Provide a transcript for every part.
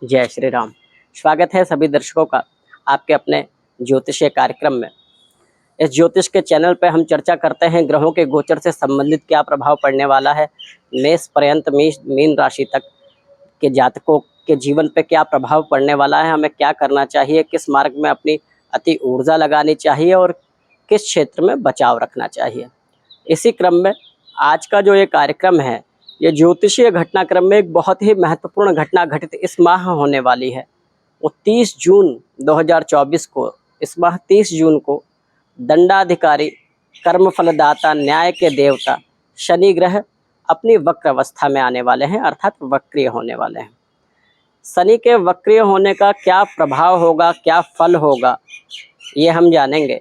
जय श्री राम। स्वागत है सभी दर्शकों का आपके अपने ज्योतिषीय कार्यक्रम में। इस ज्योतिष के चैनल पे हम चर्चा करते हैं ग्रहों के गोचर से संबंधित क्या प्रभाव पड़ने वाला है, मेष पर्यंत मीन राशि तक के जातकों के जीवन पे क्या प्रभाव पड़ने वाला है, हमें क्या करना चाहिए, किस मार्ग में अपनी अति ऊर्जा लगानी चाहिए और किस क्षेत्र में बचाव रखना चाहिए। इसी क्रम में आज का जो ये कार्यक्रम है, ये ज्योतिषीय घटनाक्रम में एक बहुत ही महत्वपूर्ण घटना घटित इस माह होने वाली है। वो 30 जून 2024 को, इस माह 30 जून को दंडाधिकारी, कर्म फलदाता, न्याय के देवता शनि ग्रह अपनी वक्र अवस्था में आने वाले हैं, अर्थात वक्रीय होने वाले हैं। शनि के वक्रीय होने का क्या प्रभाव होगा, क्या फल होगा, ये हम जानेंगे।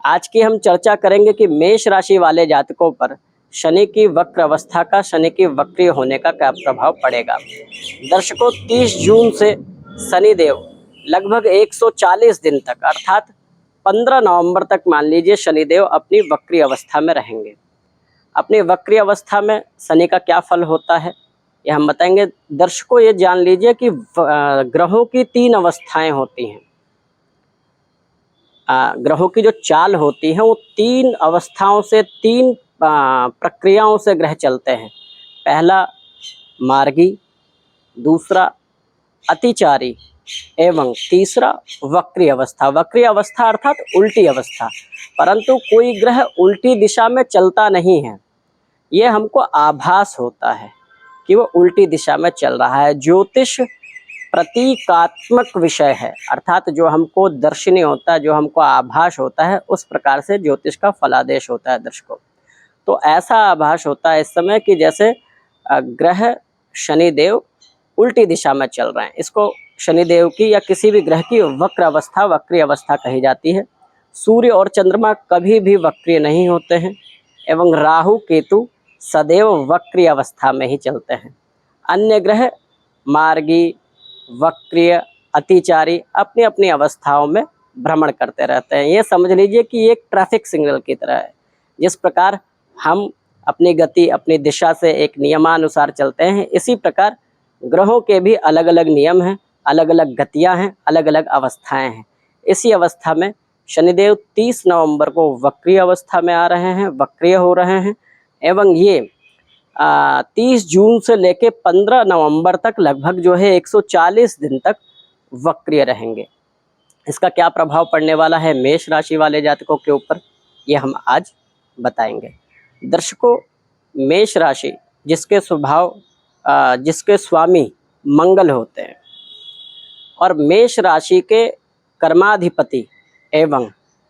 आज की हम चर्चा करेंगे कि मेष राशि वाले जातकों पर शनि की वक्र अवस्था का, शनि की वक्रीय होने का क्या प्रभाव पड़ेगा। दर्शकों, 30 जून से शनिदेव लगभग 140 दिन तक, अर्थात 15 नवंबर तक मान लीजिए, शनिदेव अपनी वक्रीय अवस्था में रहेंगे। अपनी वक्रीय अवस्था में शनि का क्या फल होता है, ये हम बताएंगे। दर्शकों, ये जान लीजिए कि ग्रहों की 3 अवस्थाएं होती हैं। ग्रहों की जो चाल होती है वो 3 अवस्थाओं से, 3 प्रक्रियाओं से ग्रह चलते हैं। पहला मार्गी, दूसरा अतिचारी एवं तीसरा वक्रीय अवस्था। वक्रीय अवस्था अर्थात उल्टी अवस्था। परंतु कोई ग्रह उल्टी दिशा में चलता नहीं है, ये हमको आभास होता है कि वो उल्टी दिशा में चल रहा है। ज्योतिष प्रतीकात्मक विषय है, अर्थात जो हमको दर्शनीय होता है, जो हमको आभास होता है, उस प्रकार से ज्योतिष का फलादेश होता है दर्शकों। तो ऐसा आभास होता है इस समय कि जैसे ग्रह शनिदेव उल्टी दिशा में चल रहे हैं। इसको शनिदेव की या किसी भी ग्रह की वक्र अवस्था, वक्रीय अवस्था कही जाती है। सूर्य और चंद्रमा कभी भी वक्रीय नहीं होते हैं एवं राहु केतु सदैव वक्रीय अवस्था में ही चलते हैं। अन्य ग्रह मार्गी, वक्रीय, अतिचारी अपनी अपनी अवस्थाओं में भ्रमण करते रहते हैं। ये समझ लीजिए कि एक ट्रैफिक सिग्नल की तरह है। जिस प्रकार हम अपनी गति, अपनी दिशा से एक नियमानुसार चलते हैं, इसी प्रकार ग्रहों के भी अलग अलग नियम हैं, अलग अलग गतियां हैं, अलग अलग अवस्थाएं हैं। इसी अवस्था में शनिदेव 30 नवंबर को वक्रीय अवस्था में आ रहे हैं, वक्रीय हो रहे हैं एवं ये 30 जून से लेके 15 नवंबर तक लगभग जो है 140 दिन तक वक्रीय रहेंगे। इसका क्या प्रभाव पड़ने वाला है मेष राशि वाले जातकों के ऊपर, ये हम आज बताएंगे। दर्शकों, मेष राशि जिसके स्वभाव, जिसके स्वामी मंगल होते हैं और मेष राशि के कर्माधिपति एवं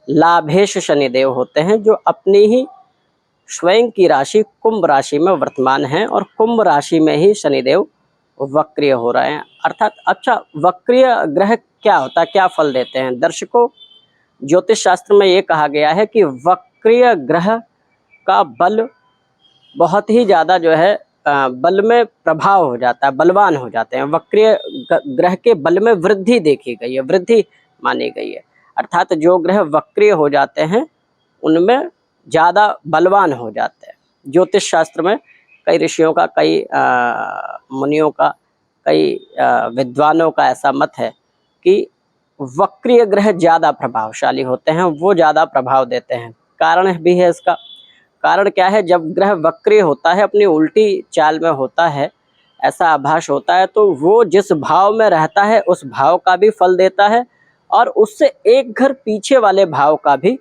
लाभेश शनिदेव होते हैं, जो अपनी ही स्वयं की राशि कुंभ राशि में वर्तमान है और कुंभ राशि में ही शनिदेव वक्रीय हो रहे हैं। अर्थात अच्छा, वक्रीय ग्रह क्या होता है, क्या फल देते हैं। दर्शकों, ज्योतिष शास्त्र में ये कहा गया है कि वक्रीय ग्रह का बल बहुत ही ज़्यादा जो है बल में प्रभाव हो जाता है, बलवान हो जाते हैं। वक्रीय ग्रह के बल में वृद्धि देखी गई है, वृद्धि मानी गई है। अर्थात जो ग्रह वक्रीय हो जाते हैं उनमें ज़्यादा बलवान हो जाते हैं। ज्योतिष शास्त्र में कई ऋषियों का, कई मुनियों का, कई विद्वानों का ऐसा मत है कि वक्रीय ग्रह ज़्यादा प्रभावशाली होते हैं, वो ज़्यादा प्रभाव देते हैं। कारण भी है इसका। कारण क्या है, जब ग्रह वक्रीय होता है, अपनी उल्टी चाल में होता है, ऐसा आभास होता है, तो वो जिस भाव में रहता है उस भाव का भी फल देता है और उससे एक घर पीछे वाले भाव का भी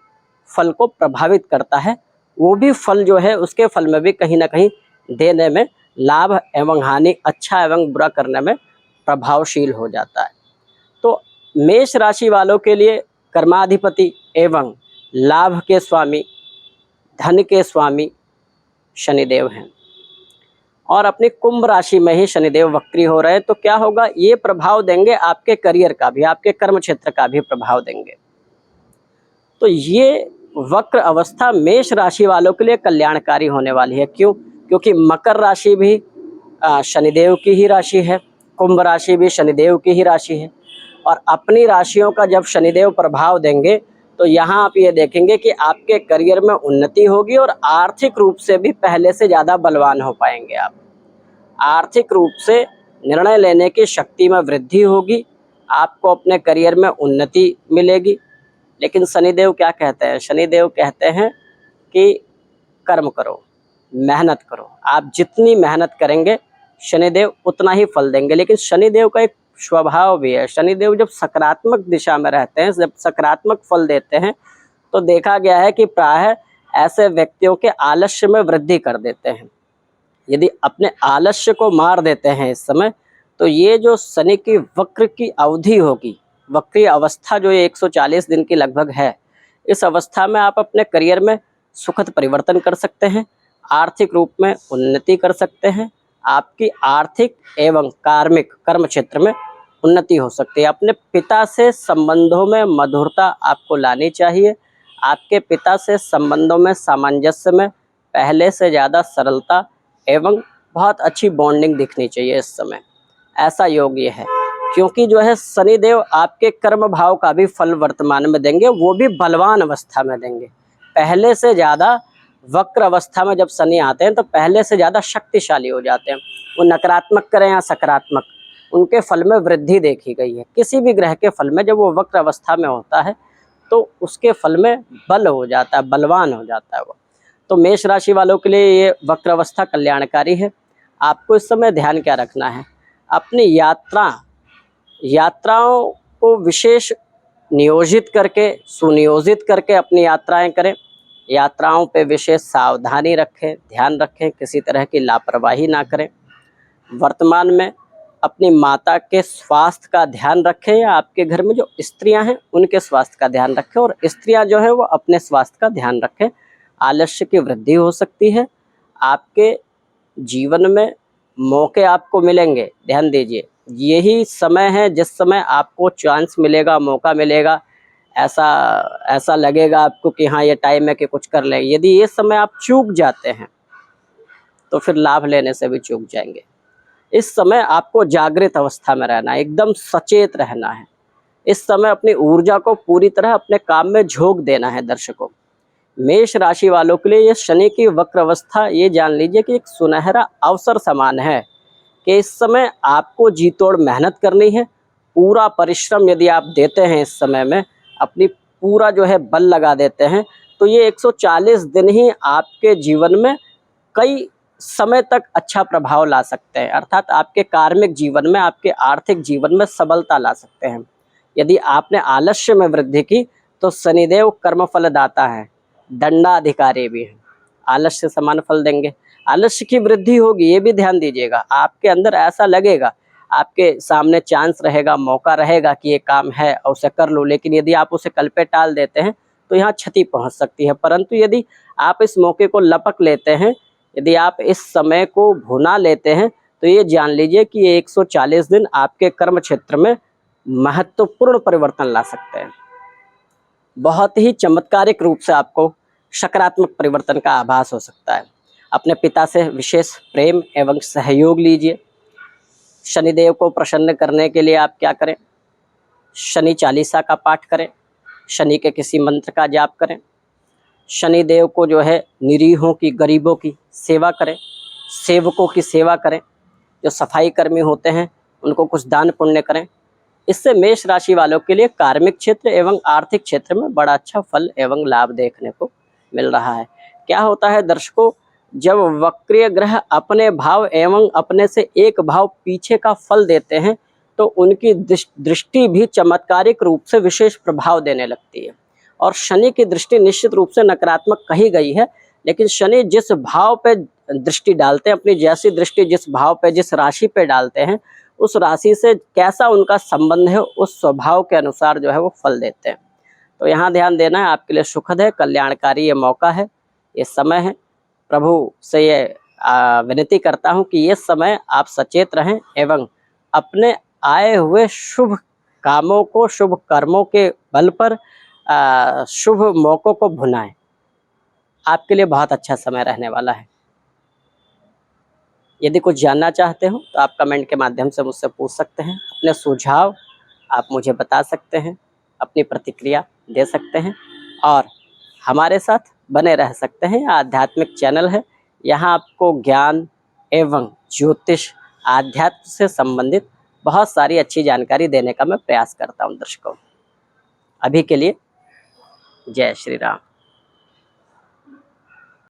फल को प्रभावित करता है। वो भी फल जो है, उसके फल में भी कहीं ना कहीं देने में, लाभ एवं हानि, अच्छा एवं बुरा करने में प्रभावशील हो जाता है। तो मेष राशि वालों के लिए कर्माधिपति एवं लाभ के स्वामी, धन के स्वामी शनिदेव हैं और अपनी कुंभ राशि में ही शनिदेव वक्री हो रहे हैं। तो क्या होगा, ये प्रभाव देंगे आपके करियर का भी, आपके कर्म क्षेत्र का भी प्रभाव देंगे। तो ये वक्र अवस्था मेष राशि वालों के लिए कल्याणकारी होने वाली है। क्यों? क्योंकि मकर राशि भी शनिदेव की ही राशि है, कुंभ राशि भी शनिदेव की ही राशि है और अपनी राशियों का जब शनिदेव प्रभाव देंगे तो यहाँ आप ये देखेंगे कि आपके करियर में उन्नति होगी और आर्थिक रूप से भी पहले से ज़्यादा बलवान हो पाएंगे आप। आर्थिक रूप से निर्णय लेने की शक्ति में वृद्धि होगी, आपको अपने करियर में उन्नति मिलेगी। लेकिन शनिदेव क्या कहते हैं? शनिदेव कहते हैं कि कर्म करो, मेहनत करो। आप जितनी मेहनत करेंगे शनिदेव उतना ही फल देंगे। लेकिन शनिदेव का एक स्वभाव भी है, शनिदेव जब सकारात्मक दिशा में रहते हैं, जब सकारात्मक फल देते हैं, तो देखा गया है कि प्रायः ऐसे व्यक्तियों के आलस्य में वृद्धि कर देते हैं। यदि अपने आलस्य को मार देते हैं इस समय, तो ये जो शनि की वक्र की अवधि होगी, वक्रीय अवस्था जो ये 140 दिन की लगभग है, इस अवस्था में आप अपने करियर में सुखद परिवर्तन कर सकते हैं, आर्थिक रूप में उन्नति कर सकते हैं, आपकी आर्थिक एवं कार्मिक कर्म क्षेत्र में उन्नति हो सकती है। अपने पिता से संबंधों में मधुरता आपको लानी चाहिए। आपके पिता से संबंधों में सामंजस्य में पहले से ज़्यादा सरलता एवं बहुत अच्छी बॉन्डिंग दिखनी चाहिए इस समय, ऐसा योग ये है। क्योंकि जो है शनिदेव आपके कर्म भाव का भी फल वर्तमान में देंगे, वो भी बलवान अवस्था में देंगे। पहले से ज़्यादा वक्र अवस्था में जब शनि आते हैं तो पहले से ज़्यादा शक्तिशाली हो जाते हैं। वो नकारात्मक करें या सकारात्मक, उनके फल में वृद्धि देखी गई है। किसी भी ग्रह के फल में जब वो वक्र अवस्था में होता है तो उसके फल में बल हो जाता है, बलवान हो जाता है वो। तो मेष राशि वालों के लिए ये वक्र अवस्था कल्याणकारी है। आपको इस समय ध्यान क्या रखना है? अपनी यात्राओं को विशेष नियोजित करके, सुनियोजित करके अपनी यात्राएं करें। यात्राओं पे विशेष सावधानी रखें, ध्यान रखें, किसी तरह की लापरवाही ना करें। वर्तमान में अपनी माता के स्वास्थ्य का ध्यान रखें, या आपके घर में जो स्त्रियां हैं उनके स्वास्थ्य का ध्यान रखें, और स्त्रियां जो है वो अपने स्वास्थ्य का ध्यान रखें। आलस्य की वृद्धि हो सकती है। आपके जीवन में मौके आपको मिलेंगे, ध्यान दीजिए। यही समय है जिस समय आपको चांस मिलेगा, मौका मिलेगा। ऐसा लगेगा आपको कि हाँ ये टाइम है कि कुछ कर लें। यदि ये समय आप चूक जाते हैं तो फिर लाभ लेने से भी चूक जाएंगे। इस समय आपको जागृत अवस्था में रहना है, एकदम सचेत रहना है। इस समय अपनी ऊर्जा को पूरी तरह अपने काम में झोंक देना है। दर्शकों, मेष राशि वालों के लिए ये शनि की वक्र अवस्था, ये जान लीजिए कि एक सुनहरा अवसर समान है कि इस समय आपको जी तोड़ मेहनत करनी है। पूरा परिश्रम यदि आप देते हैं इस समय में, अपनी पूरा जो है बल लगा देते हैं, तो ये 140 दिन ही आपके जीवन में कई समय तक अच्छा प्रभाव ला सकते हैं। अर्थात आपके कार्मिक जीवन में, आपके आर्थिक जीवन में सबलता ला सकते हैं। यदि आपने आलस्य में वृद्धि की तो शनिदेव कर्मफलदाता है, दंडाधिकारी भी हैं, आलस्य समान फल देंगे। आलस्य की वृद्धि होगी, ये भी ध्यान दीजिएगा। आपके अंदर ऐसा लगेगा, आपके सामने चांस रहेगा, मौका रहेगा कि ये काम है और उसे कर लो, लेकिन यदि आप उसे कल पे टाल देते हैं तो यहाँ क्षति पहुँच सकती है। परंतु यदि आप इस मौके को लपक लेते हैं, यदि आप इस समय को भुना लेते हैं, तो ये जान लीजिए कि ये 140 दिन आपके कर्म क्षेत्र में महत्वपूर्ण परिवर्तन ला सकते हैं। बहुत ही चमत्कारिक रूप से आपको सकारात्मक परिवर्तन का आभास हो सकता है। अपने पिता से विशेष प्रेम एवं सहयोग लीजिए। शनिदेव को प्रसन्न करने के लिए आप क्या करें? शनि चालीसा का पाठ करें, शनि के किसी मंत्र का जाप करें, शनिदेव को जो है निरीहों की, गरीबों की सेवा करें, सेवकों की सेवा करें, जो सफाई कर्मी होते हैं उनको कुछ दान पुण्य करें। इससे मेष राशि वालों के लिए कार्मिक क्षेत्र एवं आर्थिक क्षेत्र में बड़ा अच्छा फल एवं लाभ देखने को मिल रहा है। क्या होता है दर्शकों, जब वक्रीय ग्रह अपने भाव एवं अपने से एक भाव पीछे का फल देते हैं तो उनकी दृष्टि भी चमत्कारिक रूप से विशेष प्रभाव देने लगती है। और शनि की दृष्टि निश्चित रूप से नकारात्मक कही गई है, लेकिन शनि जिस भाव पे दृष्टि डालते हैं, अपनी जैसी दृष्टि जिस भाव पे, जिस राशि पे डालते हैं, उस राशि से कैसा उनका संबंध है, उस स्वभाव के अनुसार जो है वो फल देते हैं। तो यहाँ ध्यान देना है, आपके लिए सुखद है, कल्याणकारी ये मौका है, ये समय है। प्रभु से ये विनती करता हूँ कि ये समय आप सचेत रहें एवं अपने आए हुए शुभ कामों को, शुभ कर्मों के बल पर शुभ मौकों को भुनाएं। आपके लिए बहुत अच्छा समय रहने वाला है। यदि कुछ जानना चाहते हो तो आप कमेंट के माध्यम से मुझसे पूछ सकते हैं। अपने सुझाव आप मुझे बता सकते हैं, अपनी प्रतिक्रिया दे सकते हैं और हमारे साथ बने रह सकते हैं। आध्यात्मिक चैनल है, यहाँ आपको ज्ञान एवं ज्योतिष आध्यात्म से संबंधित बहुत सारी अच्छी जानकारी देने का मैं प्रयास करता हूँ दर्शकों। अभी के लिए जय श्री राम।